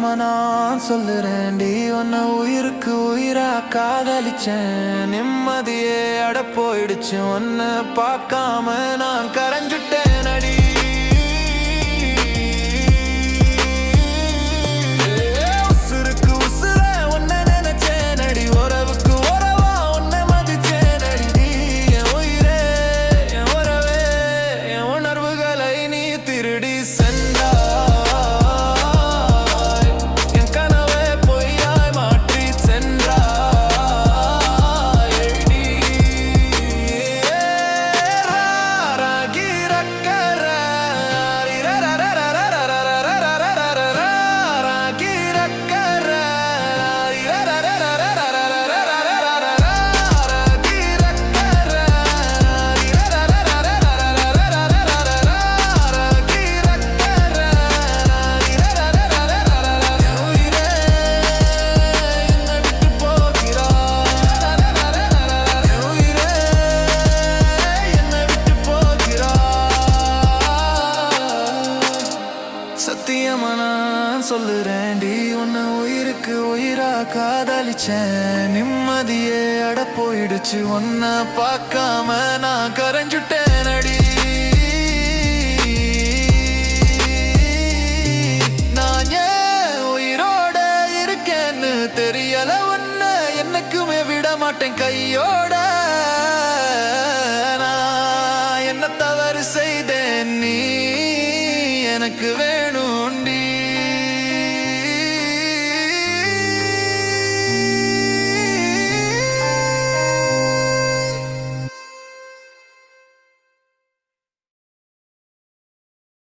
சத்தியமா நான் சொல்லுறேன்டி, உன்னை உயிருக்கு உயிரா காதலிச்சேன். நிம்மதியே அட போயிடுச்சு உன்னை பார்க்காம நான் கரைஞ்சுட்டேன் அடி. உசுருக்கு உசுர உன்னை நினைச்சேன் அடி, உறவுக்கு உறவா உன்னை மதிச்சேன் அடி. என் உயிரே என் உறவே என் உணர்வுகளை நீ திருடி சென்றாய். சத்தியமா நான் சொல்லுறேன்டி, உன்னை உயிருக்கு உயிரா காதலிச்சேன். நிம்மதியே அட போயிடுச்சு உன்னை பார்க்காம நான் கரைஞ்சுட்டேன் அடி. நான் ஏன் உயிரோட இருக்கேன்னு தெரியல, உன்னை என்னைக்குமே விட மாட்டேன் கையோட.